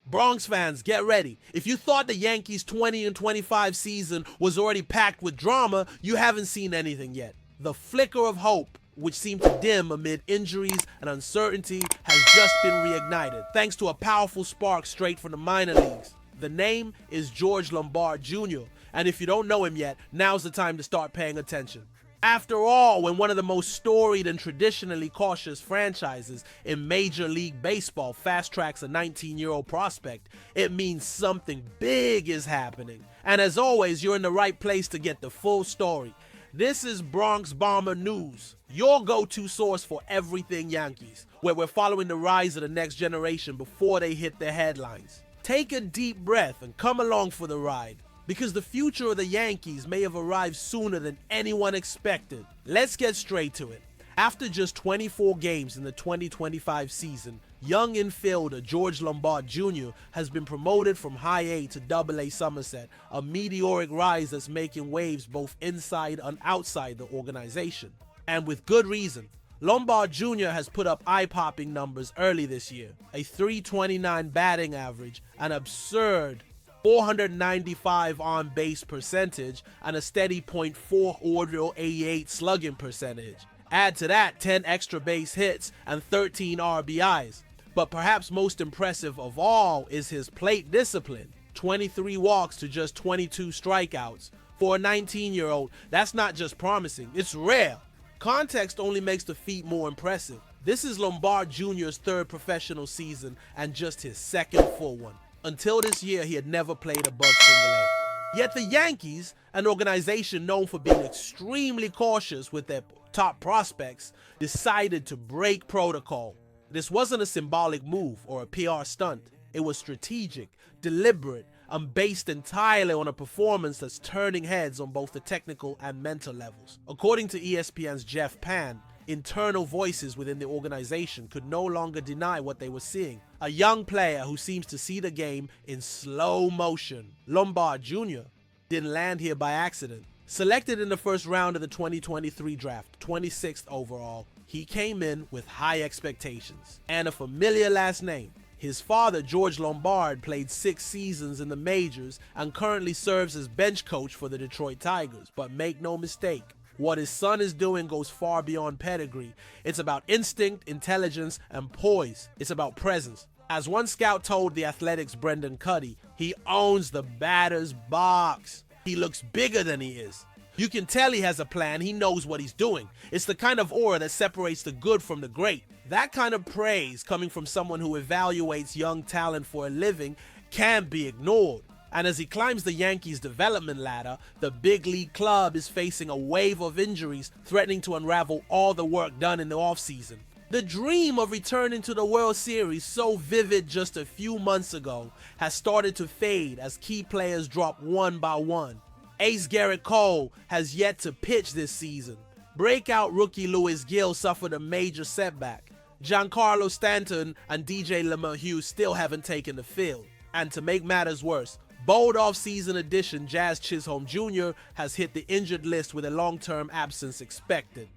Bronx fans, get ready. If you thought the Yankees' 20-25 season was already packed with drama, you haven't seen anything yet. The flicker of hope, which seemed to dim amid injuries and uncertainty, has just been reignited, thanks to a powerful spark straight from the minor leagues. The name is George Lombard Jr., and if you don't know him yet, now's the time to start paying attention. After all, when one of the most storied and traditionally cautious franchises in Major League Baseball fast-tracks a 19-year-old prospect, it means something big is happening. And as always, you're in the right place to get the full story. This is Bronx Bomber News, your go-to source for everything Yankees, where we're following the rise of the next generation before they hit the headlines. Take a deep breath and come along for the ride, because the future of the Yankees may have arrived sooner than anyone expected. Let's get straight to it. After just 24 games in the 2025 season, young infielder George Lombard Jr. has been promoted from High A to Double A Somerset, a meteoric rise that's making waves both inside and outside the organization. And with good reason. Lombard Jr. has put up eye-popping numbers early this year, a .329 batting average, an absurd 495 on-base percentage, and a steady .4 orbital 88 slugging percentage. Add to that 10 extra base hits and 13 RBIs. But perhaps most impressive of all is his plate discipline. 23 walks to just 22 strikeouts. For a 19-year-old, that's not just promising, it's rare. Context only makes the feat more impressive. This is Lombard Jr.'s third professional season and just his second full one. Until this year, he had never played above Single-A. Yet the Yankees, an organization known for being extremely cautious with their top prospects, decided to break protocol. This wasn't a symbolic move or a PR stunt. It was strategic, deliberate, and based entirely on a performance that's turning heads on both the technical and mental levels. According to ESPN's Jeff Pan, internal voices within the organization could no longer deny what they were seeing. A young player who seems to see the game in slow motion. Lombard Jr. didn't land here by accident. Selected in the first round of the 2023 draft, 26th overall, he came in with high expectations and a familiar last name. His father, George Lombard, played 6 seasons in the majors and currently serves as bench coach for the Detroit Tigers. But make no mistake, what his son is doing goes far beyond pedigree. It's about instinct, intelligence, and poise. It's about presence. As one scout told The Athletic's Brendan Cuddy, he owns the batter's box. He looks bigger than he is. You can tell he has a plan, he knows what he's doing. It's the kind of aura that separates the good from the great. That kind of praise coming from someone who evaluates young talent for a living can't be ignored. And as he climbs the Yankees' development ladder, the big league club is facing a wave of injuries threatening to unravel all the work done in the offseason. The dream of returning to the World Series, so vivid just a few months ago, has started to fade as key players drop one by one. Ace Garrett Cole has yet to pitch this season. Breakout rookie Louis Gill suffered a major setback. Giancarlo Stanton and DJ LeMahieu still haven't taken the field. And to make matters worse, bold off-season addition Jazz Chisholm Jr. has hit the injured list with a long-term absence expected.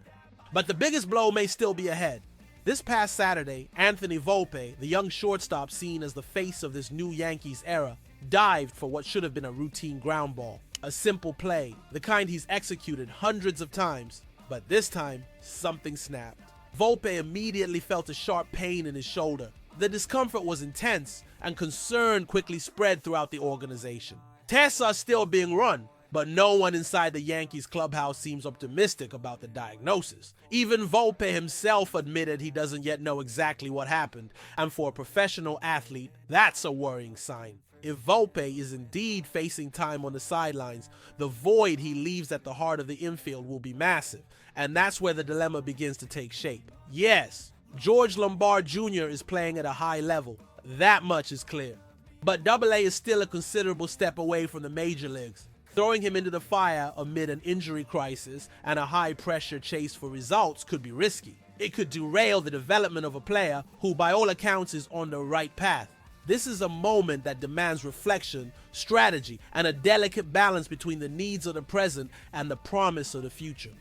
But the biggest blow may still be ahead. This past Saturday, Anthony Volpe, the young shortstop seen as the face of this new Yankees era, dived for what should have been a routine ground ball. A simple play, the kind he's executed hundreds of times, but this time, something snapped. Volpe immediately felt a sharp pain in his shoulder. The discomfort was intense, and concern quickly spread throughout the organization. Tests are still being run, but no one inside the Yankees clubhouse seems optimistic about the diagnosis. Even Volpe himself admitted he doesn't yet know exactly what happened, and for a professional athlete, that's a worrying sign. If Volpe is indeed facing time on the sidelines, the void he leaves at the heart of the infield will be massive, and that's where the dilemma begins to take shape. Yes, George Lombard Jr. is playing at a high level. That much is clear. But Double A is still a considerable step away from the major leagues. Throwing him into the fire amid an injury crisis and a high-pressure chase for results could be risky. It could derail the development of a player who, by all accounts, is on the right path. This is a moment that demands reflection, strategy, and a delicate balance between the needs of the present and the promise of the future.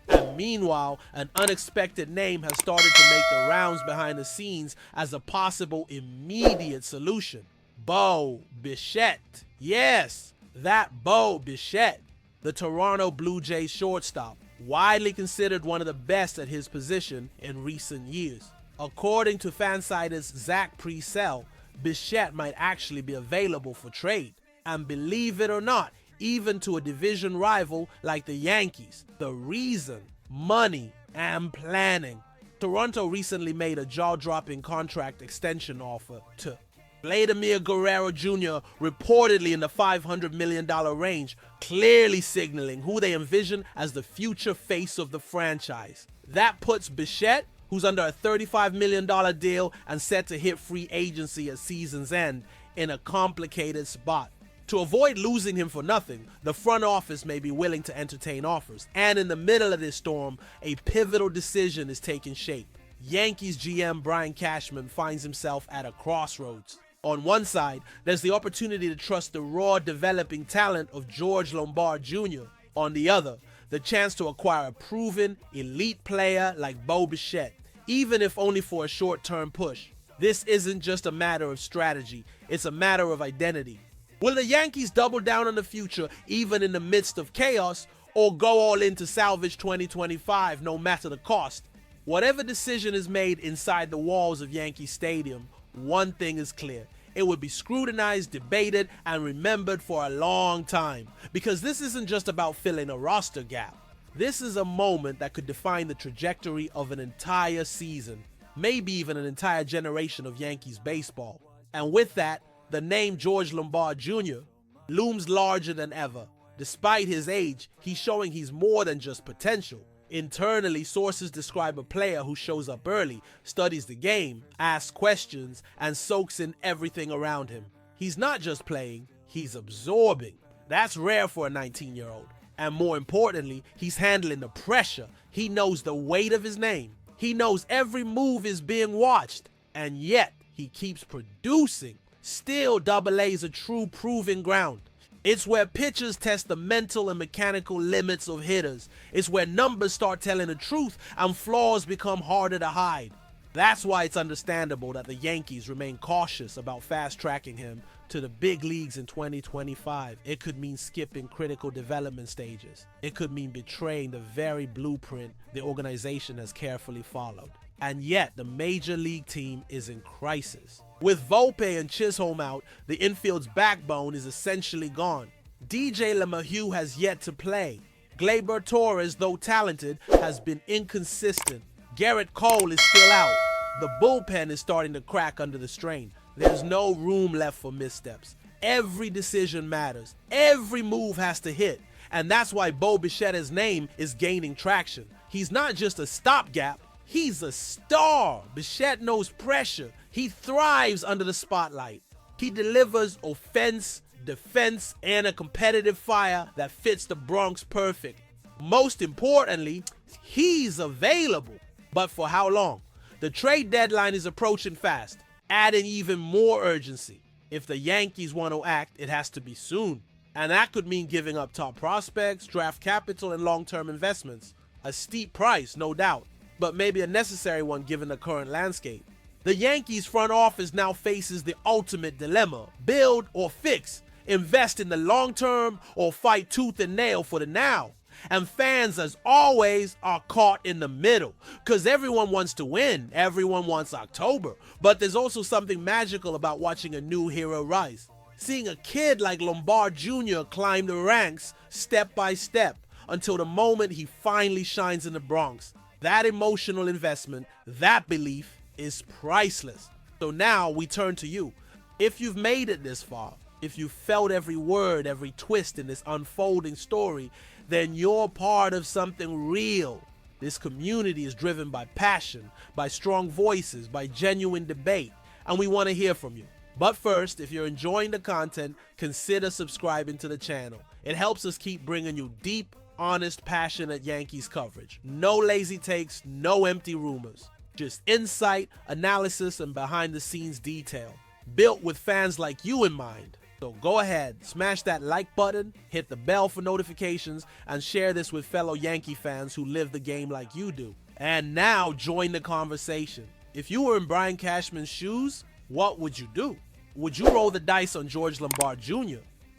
And meanwhile, an unexpected name has started to make the rounds behind the scenes as a possible immediate solution. Bo Bichette. Yes, that Bo Bichette, the Toronto Blue Jays shortstop, widely considered one of the best at his position in recent years. According to Fansided's Zach Presell, Bichette might actually be available for trade. And believe it or not, even to a division rival like the Yankees. The reason? Money and planning. Toronto recently made a jaw-dropping contract extension offer to Vladimir Guerrero Jr., reportedly in the $500 million range, clearly signaling who they envision as the future face of the franchise. That puts Bichette, who's under a $35 million deal and set to hit free agency at season's end, in a complicated spot. To avoid losing him for nothing, the front office may be willing to entertain offers, and in the middle of this storm, a pivotal decision is taking shape. Yankees GM Brian Cashman finds himself at a crossroads. On one side, there's the opportunity to trust the raw developing talent of George Lombard Jr. On the other, the chance to acquire a proven, elite player like Bo Bichette, even if only for a short-term push. This isn't just a matter of strategy, it's a matter of identity. Will the Yankees double down on the future even in the midst of chaos, or go all in to salvage 2025 no matter the cost? Whatever decision is made inside the walls of Yankee Stadium, one thing is clear. It would be scrutinized, debated, and remembered for a long time. Because this isn't just about filling a roster gap. This is a moment that could define the trajectory of an entire season, maybe even an entire generation of Yankees baseball. And with that, the name George Lombard Jr. looms larger than ever. Despite his age, he's showing he's more than just potential. Internally, sources describe a player who shows up early, studies the game, asks questions, and soaks in everything around him. He's not just playing, he's absorbing. That's rare for a 19-year-old. And more importantly, he's handling the pressure. He knows the weight of his name. He knows every move is being watched. And yet, he keeps producing. Still, AA is a true proving ground. It's where pitchers test the mental and mechanical limits of hitters. It's where numbers start telling the truth and flaws become harder to hide. That's why it's understandable that the Yankees remain cautious about fast-tracking him to the big leagues in 2025. It could mean skipping critical development stages. It could mean betraying the very blueprint the organization has carefully followed. And yet, the major league team is in crisis. With Volpe and Chisholm out, the infield's backbone is essentially gone. DJ LeMahieu has yet to play. Gleyber Torres, though talented, has been inconsistent. Garrett Cole is still out. The bullpen is starting to crack under the strain. There's no room left for missteps. Every decision matters. Every move has to hit. And that's why Bo Bichette's name is gaining traction. He's not just a stopgap. He's a star. Bichette knows pressure. He thrives under the spotlight. He delivers offense, defense, and a competitive fire that fits the Bronx perfect. Most importantly, he's available. But for how long? The trade deadline is approaching fast, adding even more urgency. If the Yankees want to act, it has to be soon. And that could mean giving up top prospects, draft capital, and long-term investments. A steep price, no doubt, but maybe a necessary one given the current landscape. The Yankees front office now faces the ultimate dilemma: build or fix, invest in the long term or fight tooth and nail for the now. And fans, as always, are caught in the middle, because everyone wants to win, everyone wants October, but there's also something magical about watching a new hero rise. Seeing a kid like Lombard Jr. climb the ranks step by step until the moment he finally shines in the Bronx. That emotional investment, that belief, is priceless. So now we turn to you. If you've made it this far, if you've felt every word, every twist in this unfolding story, then you're part of something real. This community is driven by passion, by strong voices, by genuine debate, and we want to hear from you. But first, if you're enjoying the content, consider subscribing to the channel. It helps us keep bringing you deep, honest, passionate Yankees coverage. No lazy takes, no empty rumors. Just insight, analysis, and behind-the-scenes detail. Built with fans like you in mind. So go ahead, smash that like button, hit the bell for notifications, and share this with fellow Yankee fans who live the game like you do. And now join the conversation. If you were in Brian Cashman's shoes, what would you do? Would you roll the dice on George Lombard Jr.,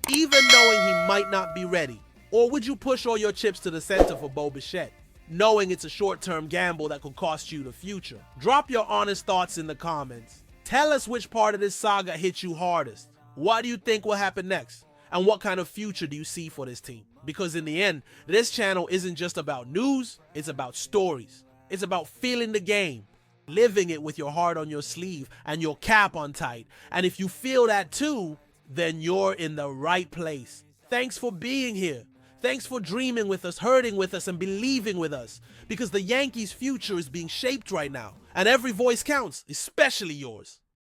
even knowing he might not be ready? Or would you push all your chips to the center for Bo Bichette, knowing it's a short-term gamble that could cost you the future? Drop your honest thoughts in the comments. Tell us which part of this saga hit you hardest. What do you think will happen next? And what kind of future do you see for this team? Because in the end, this channel isn't just about news, it's about stories. It's about feeling the game, living it with your heart on your sleeve and your cap on tight. And if you feel that too, then you're in the right place. Thanks for being here. Thanks for dreaming with us, hurting with us, and believing with us. Because the Yankees' future is being shaped right now. And every voice counts, especially yours.